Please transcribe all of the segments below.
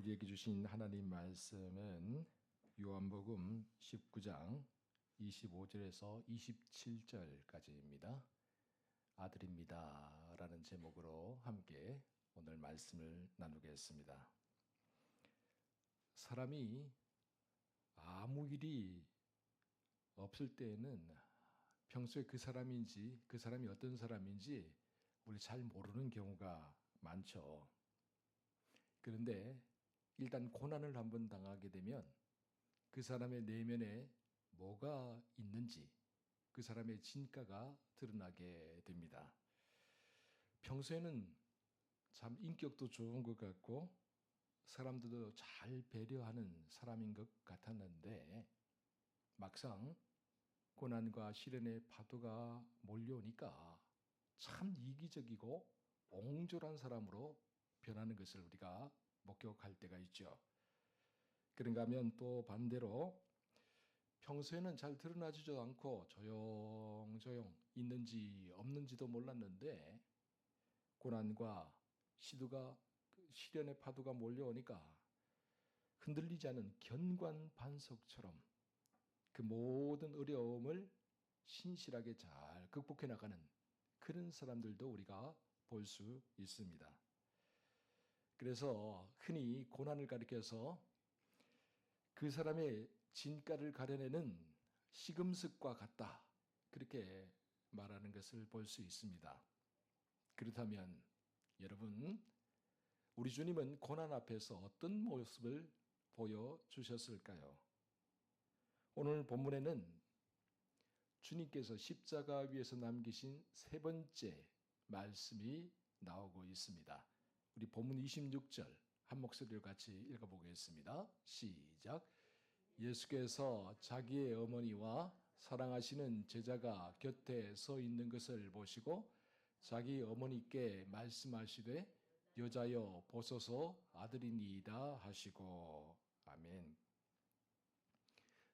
우리에게 주신 하나님 말씀은 요한복음 19장 25절에서 27절까지입니다. 아들입니다 라는 제목으로 함께 오늘 말씀을 나누겠습니다. 사람이 아무 일이 없을 때에는 평소에 그 사람인지 그 사람이 어떤 사람인지 우리 잘 모르는 경우가 많죠. 그런데 일단 고난을 한번 당하게 되면 그 사람의 내면에 뭐가 있는지 그 사람의 진가가 드러나게 됩니다. 평소에는 참 인격도 좋은 것 같고 사람들도 잘 배려하는 사람인 것 같았는데 막상 고난과 시련의 파도가 몰려오니까 참 이기적이고 옹졸한 사람으로 변하는 것을 우리가 목격할 때가 있죠. 그런가 하면 또 반대로 평소에는 잘 드러나지도 않고 조용조용 있는지 없는지도 몰랐는데 고난과 시련의 파도가 몰려오니까 흔들리지 않은 견관반석처럼 그 모든 어려움을 신실하게 잘 극복해 나가는 그런 사람들도 우리가 볼 수 있습니다. 그래서 흔히 고난을 가리켜서 그 사람의 진가를 가려내는 시금석과 같다, 그렇게 말하는 것을 볼 수 있습니다. 그렇다면 여러분, 우리 주님은 고난 앞에서 어떤 모습을 보여주셨을까요? 오늘 본문에는 주님께서 십자가 위에서 남기신 세 번째 말씀이 나오고 있습니다. 우리 본문 26절 한 목소리로 같이 읽어보겠습니다. 시작. 예수께서 자기의 어머니와 사랑하시는 제자가 곁에 서 있는 것을 보시고 자기 어머니께 말씀하시되 여자여 보소서 아들이니이다 하시고. 아멘.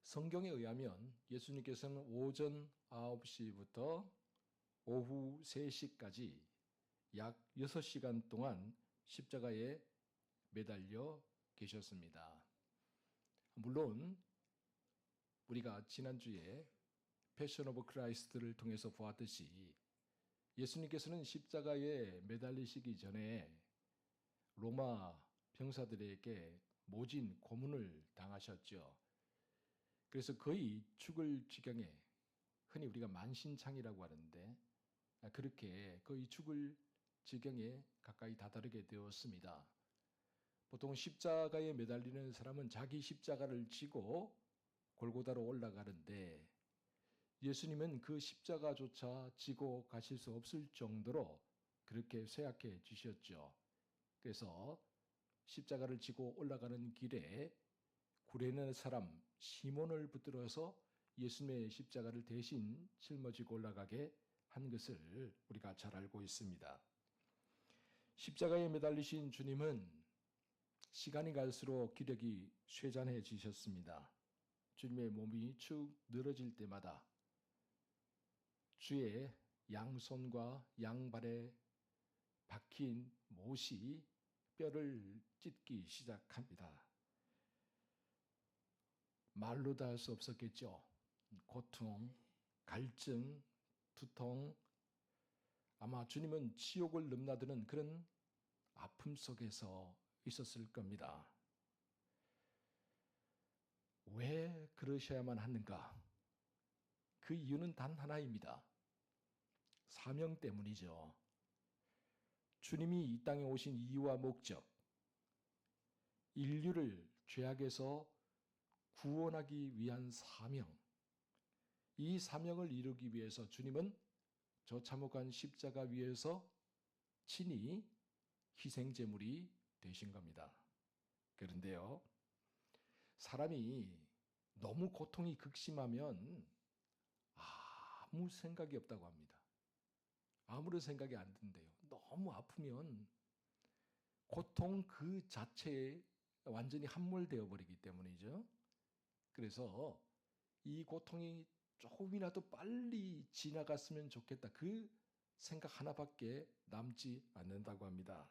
성경에 의하면 예수님께서는 오전 9시부터 오후 3시까지 약 6시간 동안 십자가에 매달려 계셨습니다. 물론 우리가 지난주에 패션 오브 크라이스트를 통해서 보았듯이 예수님께서는 십자가에 매달리시기 전에 로마 병사들에게 모진 고문을 당하셨죠. 그래서 거의 죽을 지경에, 흔히 우리가 만신창이라고 하는데 그렇게 거의 죽을 지경에 가까이 다다르게 되었습니다. 보통 십자가에 매달리는 사람은 자기 십자가를 지고 골고다로 올라가는데 예수님은 그 십자가조차 지고 가실 수 없을 정도로 그렇게 쇠약해지셨죠. 그래서 십자가를 지고 올라가는 길에 구레네 사람 시몬을 붙들어서 예수님의 십자가를 대신 짊어지고 올라가게 한 것을 우리가 잘 알고 있습니다. 십자가에 매달리신 주님은 시간이 갈수록 기력이 쇠잔해지셨습니다. 주님의 몸이 축 늘어질 때마다 주의 양손과 양발에 박힌 못이 뼈를 찢기 시작합니다. 말로 다 할 수 없었겠죠. 고통, 갈증, 두통, 아마 주님은 지옥을 넘나드는 그런 아픔 속에서 있었을 겁니다. 왜 그러셔야만 하는가? 그 이유는 단 하나입니다. 사명 때문이죠. 주님이 이 땅에 오신 이유와 목적, 인류를 죄악에서 구원하기 위한 사명, 이 사명을 이루기 위해서 주님은 저 참혹한 십자가 위에서 친히 희생제물이 되신 겁니다. 그런데요, 사람이 너무 고통이 극심하면 아무 생각이 없다고 합니다. 아무런 생각이 안 든대요. 너무 아프면 고통 그 자체에 완전히 함몰되어 버리기 때문이죠. 그래서 이 고통이 조금이라도 빨리 지나갔으면 좋겠다, 그 생각 하나밖에 남지 않는다고 합니다.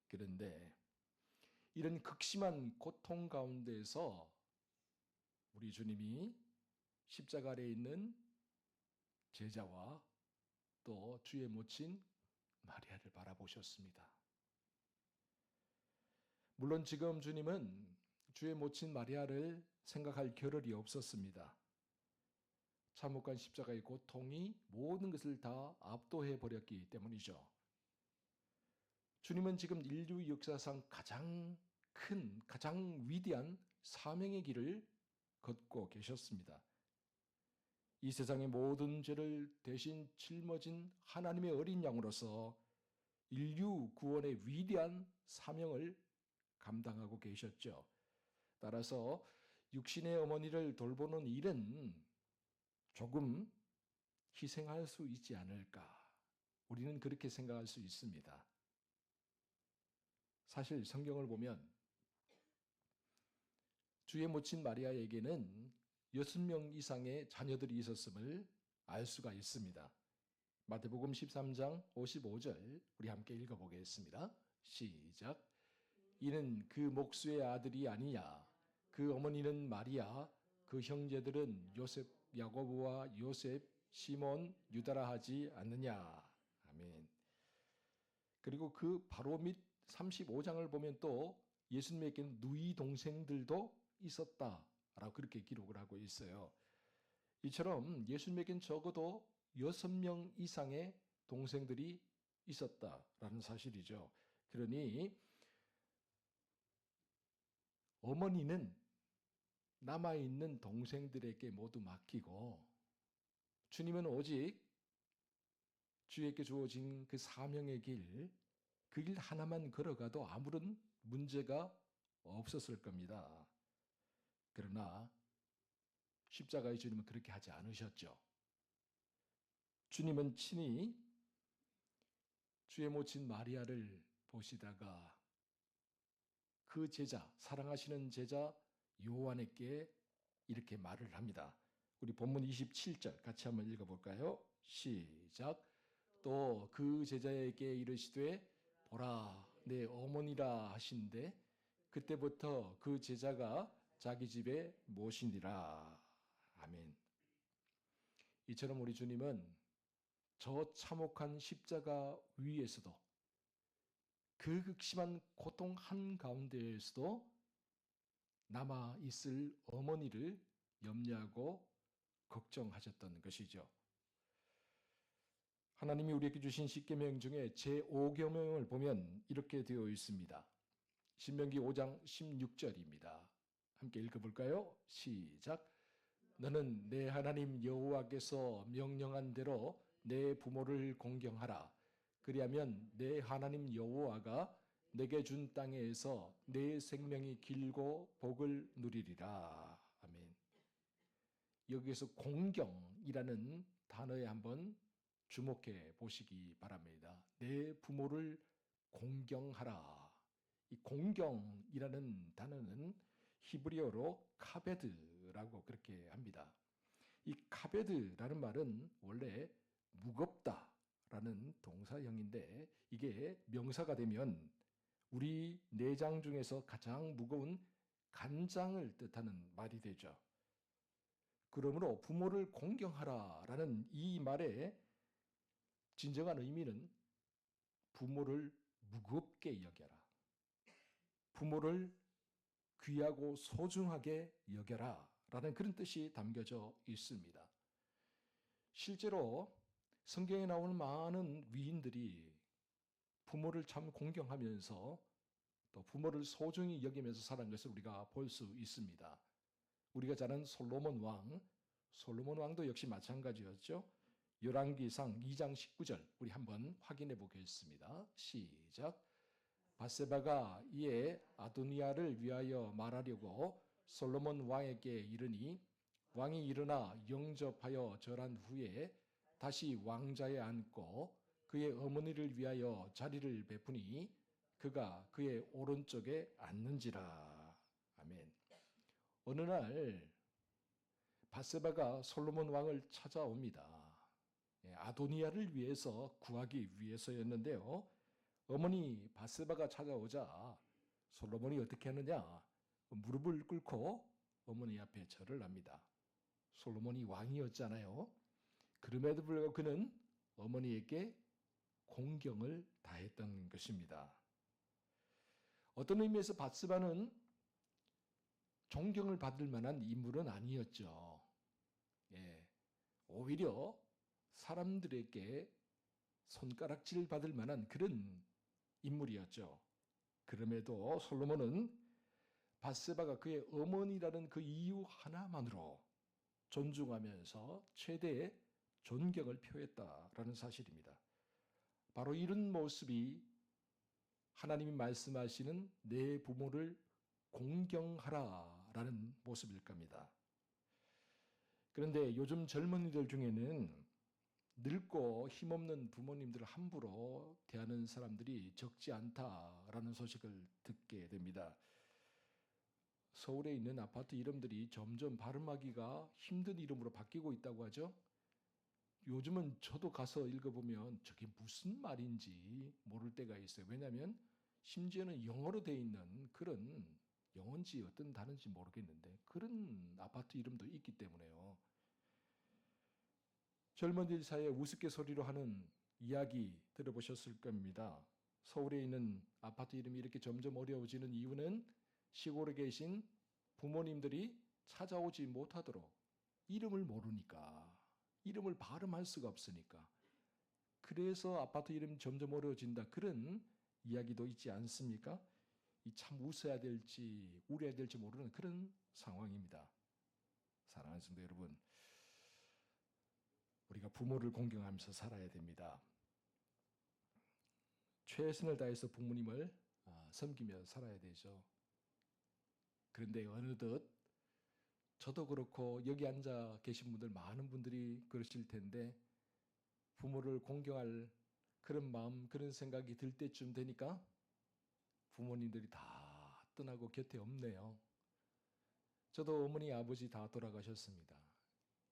그런데 이런 극심한 고통 가운데에서 우리 주님이 십자가 아래에 있는 제자와 또 주의 모친 마리아를 바라보셨습니다. 물론 지금 주님은 주의 모친 마리아를 생각할 겨를이 없었습니다. 참혹한 십자가의 고통이 모든 것을 다 압도해 버렸기 때문이죠. 주님은 지금 인류 역사상 가장 큰, 가장 위대한 사명의 길을 걷고 계셨습니다. 이 세상의 모든 죄를 대신 짊어진 하나님의 어린 양으로서 인류 구원의 위대한 사명을 감당하고 계셨죠. 따라서 육신의 어머니를 돌보는 일은 조금 희생할 수 있지 않을까. 우리는 그렇게 생각할 수 있습니다. 사실 성경을 보면 주의 모친 마리아에게는 6명 이상의 자녀들이 있었음을 알 수가 있습니다. 마태복음 13장 55절 우리 함께 읽어보겠습니다. 시작. 이는 그 목수의 아들이 아니냐. 그 어머니는 마리아, 그 형제들은 요셉, 야고보와 요셉, 시몬, 유다라 하지 않느냐. 아멘. 그리고 그 바로 밑 35장을 보면 또 예수님에게는 누이 동생들도 있었다라고 그렇게 기록을 하고 있어요. 이처럼 예수님에게는 적어도 6명 이상의 동생들이 있었다라는 사실이죠. 그러니 어머니는 남아있는 동생들에게 모두 맡기고 주님은 오직 주에게 주어진 그 사명의 길, 그 길 하나만 걸어가도 아무런 문제가 없었을 겁니다. 그러나 십자가의 주님은 그렇게 하지 않으셨죠. 주님은 친히 주의 모친 마리아를 보시다가 그 제자, 사랑하시는 제자 요한에게 이렇게 말을 합니다. 우리 본문 27절 같이 한번 읽어볼까요? 시작. 또 그 제자에게 이르시되 보라 내 어머니라 하신대 그때부터 그 제자가 자기 집에 모시니라. 아멘. 이처럼 우리 주님은 저 참혹한 십자가 위에서도 그 극심한 고통 한가운데에서도 남아있을 어머니를 염려하고 걱정하셨던 것이죠. 하나님이 우리에게 주신 십계명 중에 제5계명을 보면 이렇게 되어 있습니다. 신명기 5장 16절입니다. 함께 읽어볼까요? 시작. 너는 내 하나님 여호와께서 명령한 대로 내 부모를 공경하라. 그리하면 내 하나님 여호와가 내게 준 땅에서 내 생명이 길고 복을 누리리라. 아멘. 여기에서 공경이라는 단어에 한번 주목해 보시기 바랍니다. 내 부모를 공경하라. 이 공경이라는 단어는 히브리어로 카베드라고 그렇게 합니다. 이 카베드라는 말은 원래 무겁다라는 동사형인데 이게 명사가 되면 우리 내장 중에서 가장 무거운 간장을 뜻하는 말이 되죠. 그러므로 부모를 공경하라라는 이 말의 진정한 의미는 부모를 무겁게 여겨라. 부모를 귀하고 소중하게 여겨라 라는 그런 뜻이 담겨져 있습니다. 실제로 성경에 나오는 많은 위인들이 부모를 참 공경하면서 또 부모를 소중히 여기면서 살아간 것을 우리가 볼 수 있습니다. 우리가 잘 아는 솔로몬 왕도 역시 마찬가지였죠. 열왕기상 2장 19절 우리 한번 확인해 보겠습니다. 시작. 밧세바가 이에 아도니아를 위하여 말하려고 솔로몬 왕에게 이르니 왕이 일어나 영접하여 절한 후에 다시 왕자에 앉고 그의 어머니를 위하여 자리를 베푸니 그가 그의 오른쪽에 앉는지라. 아멘. 어느 날 밧세바가 솔로몬 왕을 찾아옵니다. 아도니아를 위해서 구하기 위해서였는데요. 어머니 밧세바가 찾아오자 솔로몬이 어떻게 하느냐? 무릎을 꿇고 어머니 앞에 절을 합니다. 솔로몬이 왕이었잖아요. 그럼에도 불구하고 그는 어머니에게 공경을 다했던 것입니다. 어떤 의미에서 밧스바는 존경을 받을 만한 인물은 아니었죠. 예, 오히려 사람들에게 손가락질 받을 만한 그런 인물이었죠. 그럼에도 솔로몬은 밧세바가 그의 어머니라는 그 이유 하나만으로 존중하면서 최대의 존경을 표했다라는 사실입니다. 바로 이런 모습이 하나님이 말씀하시는 내 부모를 공경하라라는 모습일 겁니다. 그런데 요즘 젊은이들 중에는 늙고 힘없는 부모님들을 함부로 대하는 사람들이 적지 않다라는 소식을 듣게 됩니다. 서울에 있는 아파트 이름들이 점점 발음하기가 힘든 이름으로 바뀌고 있다고 하죠. 요즘은 저도 가서 읽어보면 저게 무슨 말인지 모를 때가 있어요. 왜냐하면 심지어는 영어로 되어 있는 그런 영어인지 어떤 단어인지 모르겠는데 그런 아파트 이름도 있기 때문에요. 젊은이들 사이에 우스갯소리로 하는 이야기 들어보셨을 겁니다. 서울에 있는 아파트 이름이 이렇게 점점 어려워지는 이유는 시골에 계신 부모님들이 찾아오지 못하도록 이름을 모르니까, 이름을 발음할 수가 없으니까. 그래서 아파트 이름 점점 어려워진다. 그런 이야기도 있지 않습니까? 이 참 웃어야 될지 울어야 될지 모르는 그런 상황입니다. 사랑하는 성도 여러분, 우리가 부모를 공경하면서 살아야 됩니다. 최선을 다해서 부모님을 섬기며 살아야 되죠. 그런데 어느덧 저도 그렇고 여기 앉아 계신 분들 많은 분들이 그러실 텐데 부모를 공경할 그런 마음, 그런 생각이 들 때쯤 되니까 부모님들이 다 떠나고 곁에 없네요. 저도 어머니, 아버지 다 돌아가셨습니다.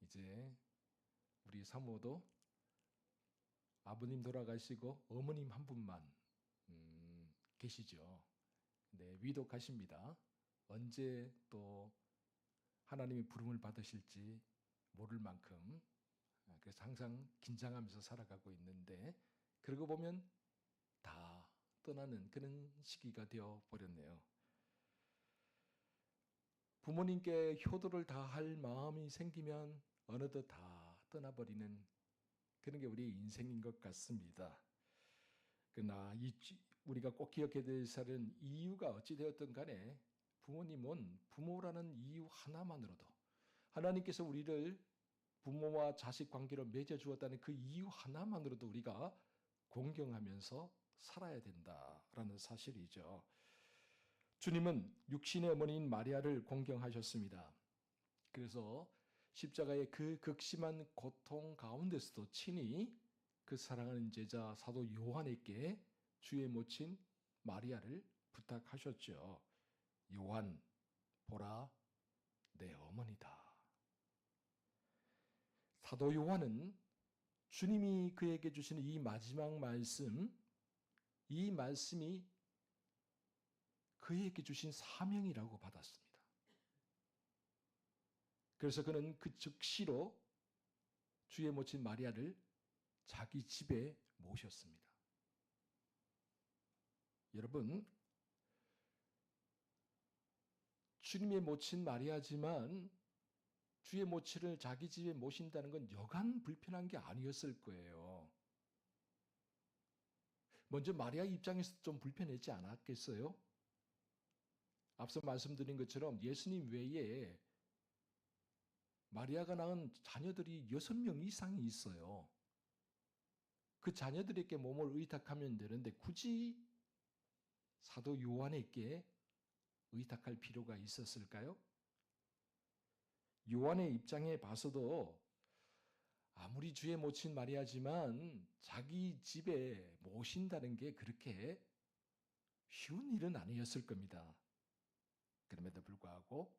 이제 우리 사모도 아버님 돌아가시고 어머님 한 분만 계시죠. 네, 위독하십니다. 언제 또 하나님의 부름을 받으실지 모를 만큼 그래서 항상 긴장하면서 살아가고 있는데 그러고 보면 다 떠나는 그런 시기가 되어 버렸네요. 부모님께 효도를 다할 마음이 생기면 어느덧 다 떠나버리는 그런 게 우리의 인생인 것 같습니다. 그러나 우리가 꼭 기억해야 될 사실은 이유가 어찌되었든 간에 부모님은 부모라는 이유 하나만으로도 하나님께서 우리를 부모와 자식 관계로 맺어주었다는 그 이유 하나만으로도 우리가 공경하면서 살아야 된다라는 사실이죠. 주님은 육신의 어머니인 마리아를 공경하셨습니다. 그래서 십자가의 그 극심한 고통 가운데서도 친히 그 사랑하는 제자 사도 요한에게 주의 모친 마리아를 부탁하셨죠. 요한, 보라, 내 어머니다. 사도 요한은 주님이 그에게 주시는 이 마지막 말씀, 이 말씀이 그에게 주신 사명이라고 받았습니다. 그래서 그는 그 즉시로 주의 모친 마리아를 자기 집에 모셨습니다. 여러분, 주님의 모친 마리아지만 주의 모친을 자기 집에 모신다는 건 여간 불편한 게 아니었을 거예요. 먼저 마리아 입장에서 좀 불편했지 않았겠어요? 앞서 말씀드린 것처럼 예수님 외에 마리아가 낳은 자녀들이 6명 이상이 있어요. 그 자녀들에게 몸을 의탁하면 되는데 굳이 사도 요한에게 의탁할 필요가 있었을까요? 요한의 입장에 봐서도 아무리 주의 모친 마리아지만 자기 집에 모신다는 게 그렇게 쉬운 일은 아니었을 겁니다. 그럼에도 불구하고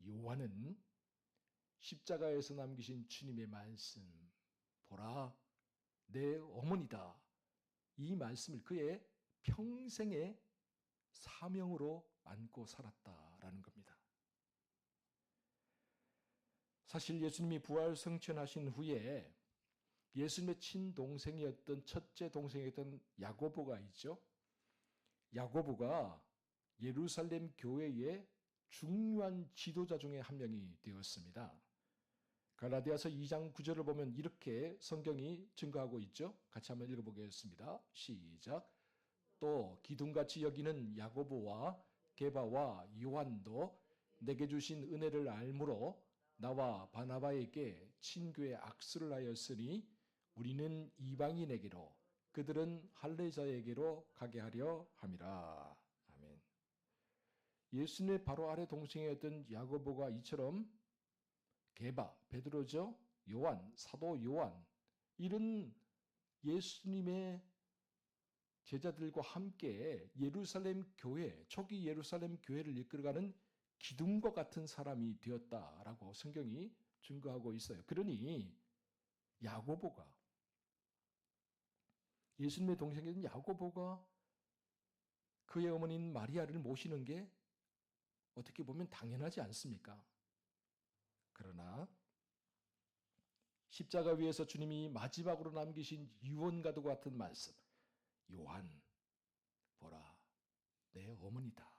요한은 십자가에서 남기신 주님의 말씀, 보라, 내 어머니다. 이 말씀을 그의 평생의 사명으로 안고 살았다라는 겁니다. 사실 예수님이 부활 승천하신 후에 예수님의 친동생이었던 첫째 동생이었던 야고보가 있죠. 야고보가 예루살렘 교회의 중요한 지도자 중에 한 명이 되었습니다. 갈라디아서 2장 9절을 보면 이렇게 성경이 증거하고 있죠. 같이 한번 읽어보겠습니다. 시작. 또 기둥같이 여기는 야고보와 게바와 요한도 내게 주신 은혜를 알므로 나와 바나바에게 친교의 악수를 하였으니 우리는 이방인에게로 그들은 할례자에게로 가게 하려 함이라. 아멘. 예수님의 바로 아래 동생이었던 야고보가 이처럼 게바, 베드로죠, 요한, 사도 요한, 이런 예수님의 제자들과 함께 예루살렘 교회, 초기 예루살렘 교회를 이끌어가는 기둥과 같은 사람이 되었다라고 성경이 증거하고 있어요. 그러니 야고보가, 예수님의 동생인 야고보가 그의 어머니인 마리아를 모시는 게 어떻게 보면 당연하지 않습니까? 그러나 십자가 위에서 주님이 마지막으로 남기신 유언과도 같은 말씀, 요한, 보라, 내 어머니다.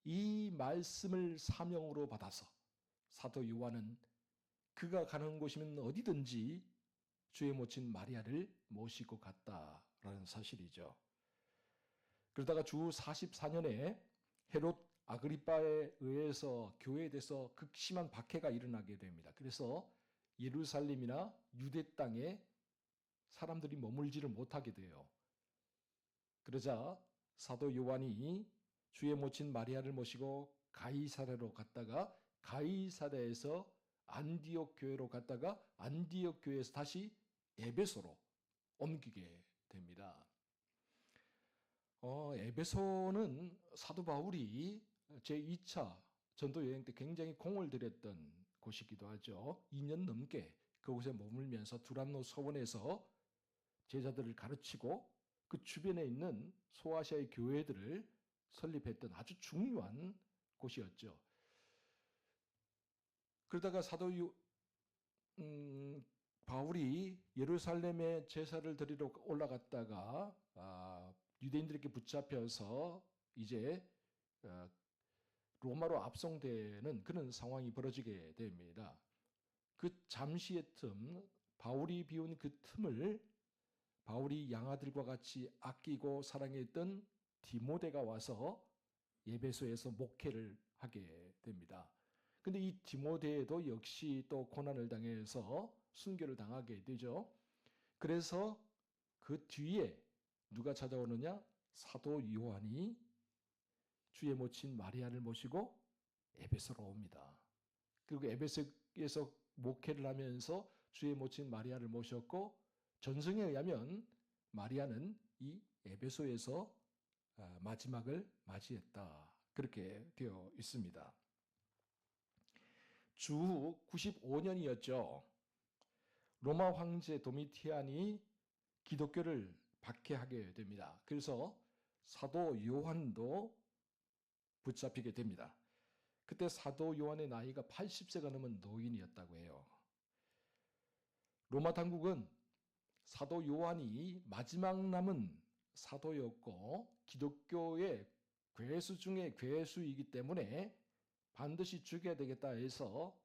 이 말씀을 사명으로 받아서 사도 요한은 그가 가는 곳이면 어디든지 주의 모친 마리아를 모시고 갔다라는 사실이죠. 그러다가 주 44년에 헤롯 아그리빠에 의해서 교회에 대해서 극심한 박해가 일어나게 됩니다. 그래서 예루살렘이나 유대 땅에 사람들이 머물지를 못하게 돼요. 그러자 사도 요한이 주의 모친 마리아를 모시고 가이사랴로 갔다가 가이사랴에서 안디옥 교회로 갔다가 안디옥 교회에서 다시 에베소로 옮기게 됩니다. 에베소는 사도 바울이 제2차 전도 여행 때 굉장히 공을 들였던 곳이기도 하죠. 2년 넘게 그곳에 머물면서 두란노 서원에서 제자들을 가르치고 그 주변에 있는 소아시아의 교회들을 설립했던 아주 중요한 곳이었죠. 그러다가 바울이 예루살렘에 제사를 드리러 올라갔다가 유대인들에게 붙잡혀서 이제 로마로 압송되는 그런 상황이 벌어지게 됩니다. 그 잠시의 틈, 바울이 비운 그 틈을 바울이 양아들과 같이 아끼고 사랑했던 디모데가 와서 에베소에서 목회를 하게 됩니다. 근데 이 디모데도 역시 또 고난을 당해서 순교를 당하게 되죠. 그래서 그 뒤에 누가 찾아오느냐? 사도 요한이 주의 모친 마리아를 모시고 에베소로 옵니다. 그리고 에베소에서 목회를 하면서 주의 모친 마리아를 모셨고 전승에 의하면 마리아는 이 에베소에서 마지막을 맞이했다. 그렇게 되어 있습니다. 주후 95년이었죠. 로마 황제 도미티안이 기독교를 박해하게 됩니다. 그래서 사도 요한도 붙잡히게 됩니다. 그때 사도 요한의 나이가 80세가 넘은 노인이었다고 해요. 로마 당국은 사도 요한이 마지막 남은 사도였고 기독교의 괴수 중에 괴수이기 때문에 반드시 죽여야 되겠다 해서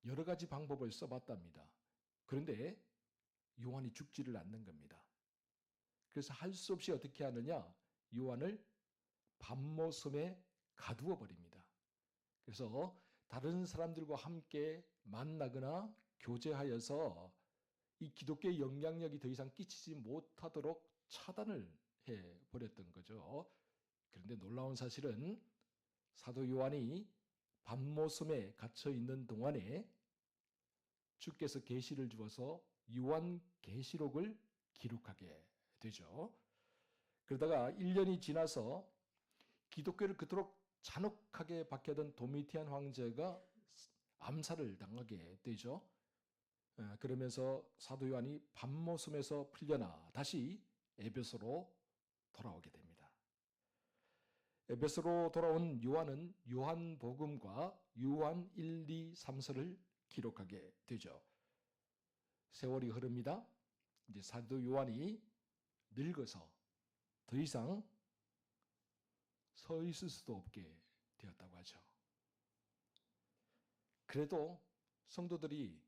여러 가지 방법을 써봤답니다. 그런데 요한이 죽지를 않는 겁니다. 그래서 할 수 없이 어떻게 하느냐? 요한을 밤모섬에 가두어 버립니다. 그래서 다른 사람들과 함께 만나거나 교제하여서 이 기독교의 영향력이 더 이상 끼치지 못하도록 차단을 해버렸던 거죠. 그런데 놀라운 사실은 사도 요한이 밤모섬에 갇혀 있는 동안에 주께서 계시를 주어서 요한계시록을 기록하게 되죠. 그러다가 1년이 지나서 기독교를 그토록 잔혹하게 박해던 도미티안 황제가 암살을 당하게 되죠. 그러면서 사도 요한이 밤모섬에서 풀려나 다시 에베소로 돌아오게 됩니다. 에베소로 돌아온 요한은 요한복음과 요한 1, 2, 3서를 기록하게 되죠. 세월이 흐릅니다. 이제 사도 요한이 늙어서 더 이상 서 있을 수도 없게 되었다고 하죠. 그래도 성도들이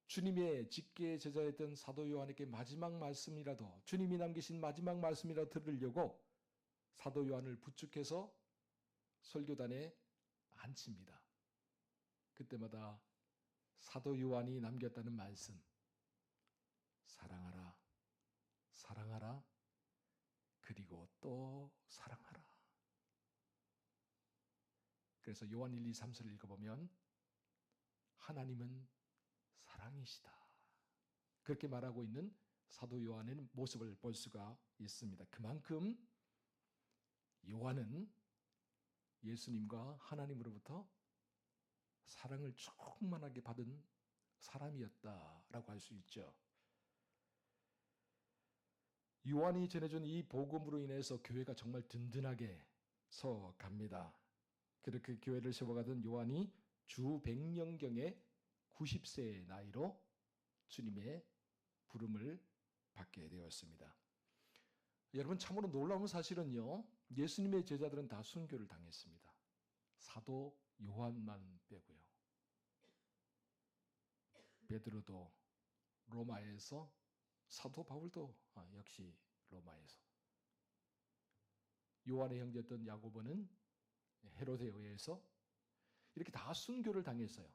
주님의 직계 제자였던 사도 요한에게 마지막 말씀이라도, 주님이 남기신 마지막 말씀이라도 들으려고 사도 요한을 부축해서 설교단에 앉힙니다. 그때마다 사도 요한이 남겼다는 말씀, 사랑하라, 사랑하라, 그리고 또 사랑하라. 그래서 요한 1, 2, 3서를 읽어보면 하나님은 사랑이시다, 그렇게 말하고 있는 사도 요한의 모습을 볼 수가 있습니다. 그만큼 요한은 예수님과 하나님으로부터 사랑을 충만하게 받은 사람이었다라고 할 수 있죠. 요한이 전해준 이 복음으로 인해서 교회가 정말 든든하게 서갑니다. 그렇게 교회를 세워가던 요한이 주 100년경에 90세의 나이로 주님의 부름을 받게 되었습니다. 여러분, 참으로 놀라운 사실은요, 예수님의 제자들은 다 순교를 당했습니다. 사도 요한만 빼고요. 베드로도 로마에서, 사도 바울도 역시 로마에서, 요한의 형제였던 야고보는 헤로데에 의해서 이렇게 다 순교를 당했어요.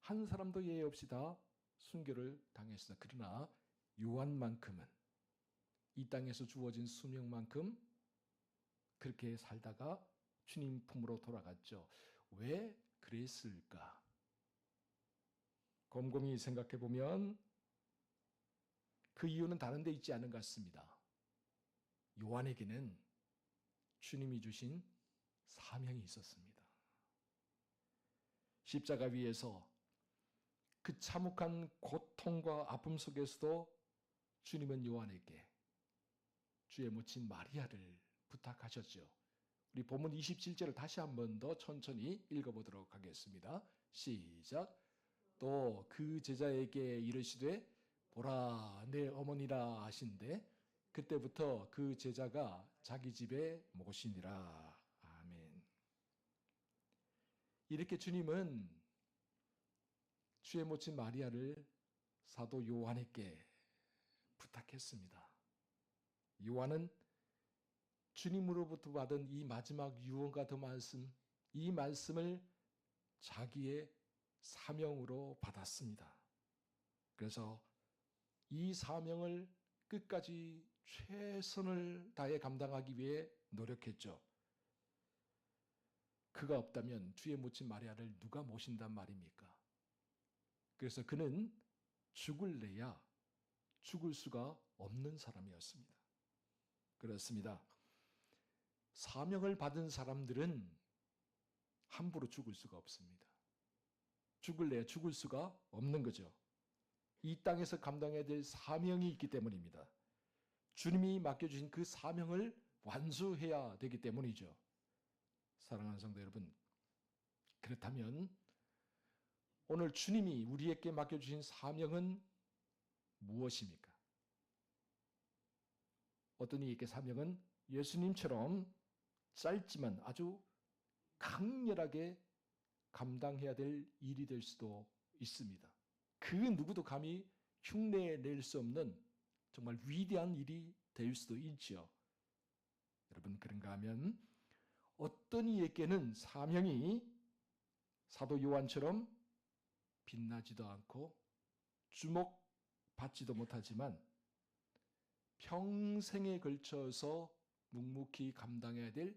한 사람도 예외 없이 다 순교를 당했어요. 그러나 요한만큼은 이 땅에서 주어진 수명만큼 그렇게 살다가 주님 품으로 돌아갔죠. 왜 그랬을까? 곰곰이 생각해 보면 그 이유는 다른 데 있지 않은 것 같습니다. 요한에게는 주님이 주신 사명이 있었습니다. 십자가 위에서 그 참혹한 고통과 아픔 속에서도 주님은 요한에게 주의 모친 마리아를 부탁하셨죠. 우리 본문 27절을 다시 한 번 더 천천히 읽어보도록 하겠습니다. 시작. 또 그 제자에게 이르시되 보라 내 어머니라 하신대 그때부터 그 제자가 자기 집에 모시니라. 아멘. 이렇게 주님은 주의 모친 마리아를 사도 요한에게 부탁했습니다. 요한은 주님으로부터 받은 이 마지막 유언과 더 말씀, 이 말씀을 자기의 사명으로 받았습니다. 그래서 이 사명을 끝까지 최선을 다해 감당하기 위해 노력했죠. 그가 없다면 주의 모친 마리아를 누가 모신단 말입니까? 그래서 그는 죽을래야 죽을 수가 없는 사람이었습니다. 그렇습니다. 사명을 받은 사람들은 함부로 죽을 수가 없습니다. 죽을래야 죽을 수가 없는 거죠. 이 땅에서 감당해야 될 사명이 있기 때문입니다. 주님이 맡겨주신 그 사명을 완수해야 되기 때문이죠. 사랑하는 성도 여러분, 그렇다면 오늘 주님이 우리에게 맡겨주신 사명은 무엇입니까? 어떤 이에게 사명은 예수님처럼 짧지만 아주 강렬하게 감당해야 될 일이 될 수도 있습니다. 그 누구도 감히 흉내낼 수 없는 정말 위대한 일이 될 수도 있죠. 여러분, 그런가 하면 어떤 이에게는 사명이 사도 요한처럼 빛나지도 않고 주목받지도 못하지만 평생에 걸쳐서 묵묵히 감당해야 될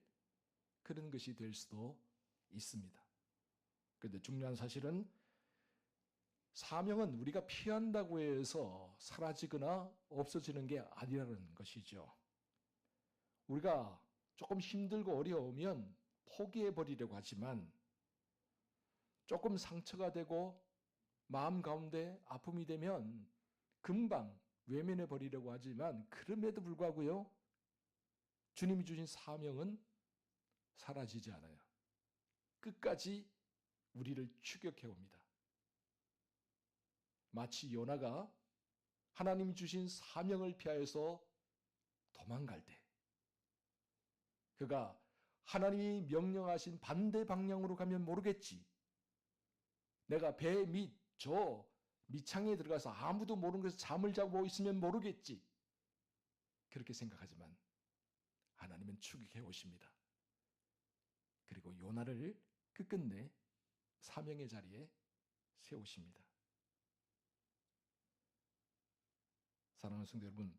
그런 것이 될 수도 있습니다. 그런데 중요한 사실은 사명은 우리가 피한다고 해서 사라지거나 없어지는 게 아니라는 것이죠. 우리가 조금 힘들고 어려우면 포기해버리려고 하지만 조금 상처가 되고 마음 가운데 아픔이 되면 금방 외면해버리려고 하지만 그럼에도 불구하고요, 주님이 주신 사명은 사라지지 않아요. 끝까지 우리를 추격해 옵니다. 마치 요나가 하나님이 주신 사명을 피하여서 도망갈 때 그가 하나님이 명령하신 반대 방향으로 가면 모르겠지. 내가 배 밑 저 밑창에 들어가서 아무도 모르는 곳에서 잠을 자고 있으면 모르겠지. 그렇게 생각하지만 하나님은 추격해 오십니다. 그리고 요나를 끝끝내 사명의 자리에 세우십니다. 사랑하는 성도 여러분,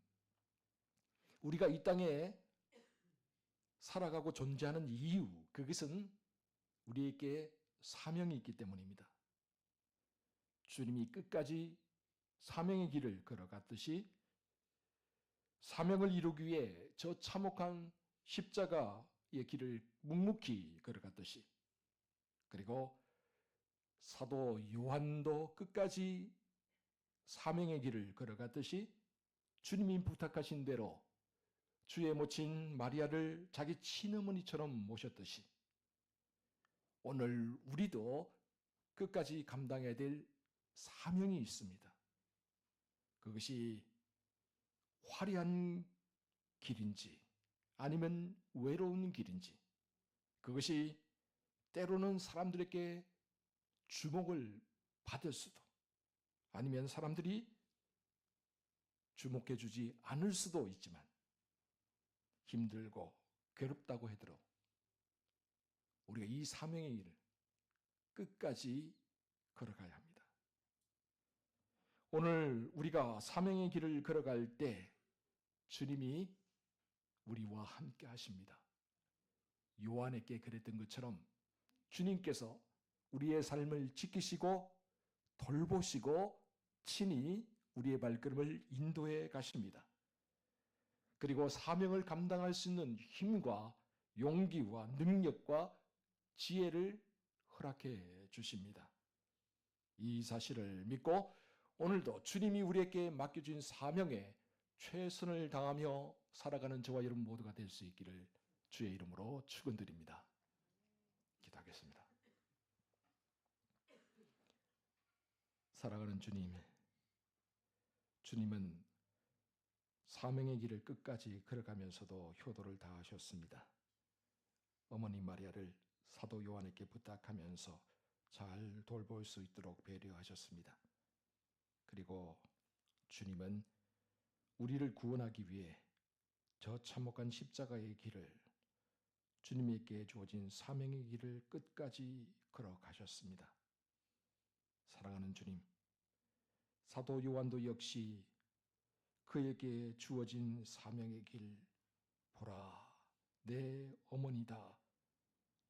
우리가 이 땅에 살아가고 존재하는 이유, 그것은 우리에게 사명이 있기 때문입니다. 주님이 끝까지 사명의 길을 걸어갔듯이 사명을 이루기 위해 저 참혹한 십자가의 길을 묵묵히 걸어갔듯이, 그리고 사도 요한도 끝까지 사명의 길을 걸어갔듯이 주님이 부탁하신 대로 주의 모친 마리아를 자기 친어머니처럼 모셨듯이 오늘 우리도 끝까지 감당해야 될 사명이 있습니다. 그것이 화려한 길인지 아니면 외로운 길인지, 그것이 때로는 사람들에게 주목을 받을 수도 아니면 사람들이 주목해 주지 않을 수도 있지만 힘들고 괴롭다고 해도 우리가 이 사명의 길을 끝까지 걸어가야 합니다. 오늘 우리가 사명의 길을 걸어갈 때 주님이 우리와 함께 하십니다. 요한에게 그랬던 것처럼 주님께서 우리의 삶을 지키시고 돌보시고 친히 우리의 발걸음을 인도해 가십니다. 그리고 사명을 감당할 수 있는 힘과 용기와 능력과 지혜를 허락해 주십니다. 이 사실을 믿고 오늘도 주님이 우리에게 맡겨준 사명에 최선을 다하며 살아가는 저와 여러분 모두가 될 수 있기를 주의 이름으로 축원드립니다. 기도하겠습니다. 사랑하는 주님, 주님은 사명의 길을 끝까지 걸어가면서도 효도를 다하셨습니다. 어머니 마리아를 사도 요한에게 부탁하면서 잘 돌볼 수 있도록 배려하셨습니다. 그리고 주님은 우리를 구원하기 위해 저 참혹한 십자가의 길을, 주님에게 주어진 사명의 길을 끝까지 걸어가셨습니다. 사랑하는 주님, 사도 요한도 역시 그에게 주어진 사명의 길, 보라 내 어머니다.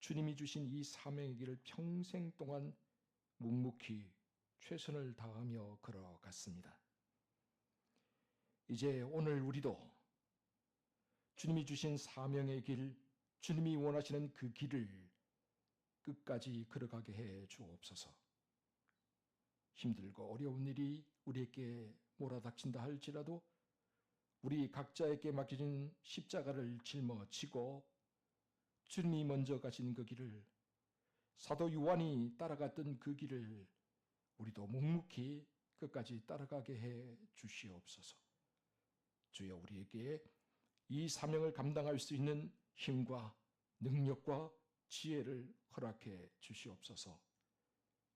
주님이 주신 이 사명의 길을 평생 동안 묵묵히 최선을 다하며 걸어갔습니다. 이제 오늘 우리도 주님이 주신 사명의 길, 주님이 원하시는 그 길을 끝까지 걸어가게 해 주옵소서. 힘들고 어려운 일이 우리에게 몰아닥친다 할지라도 우리 각자에게 맡겨진 십자가를 짊어지고 주님이 먼저 가신 그 길을, 사도 요한이 따라갔던 그 길을 우리도 묵묵히 끝까지 따라가게 해 주시옵소서. 주여, 우리에게 이 사명을 감당할 수 있는 힘과 능력과 지혜를 허락해 주시옵소서.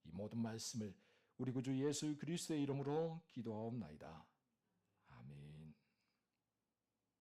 이 모든 말씀을 우리 구주 예수 그리스도의 이름으로 기도하옵나이다. 아멘.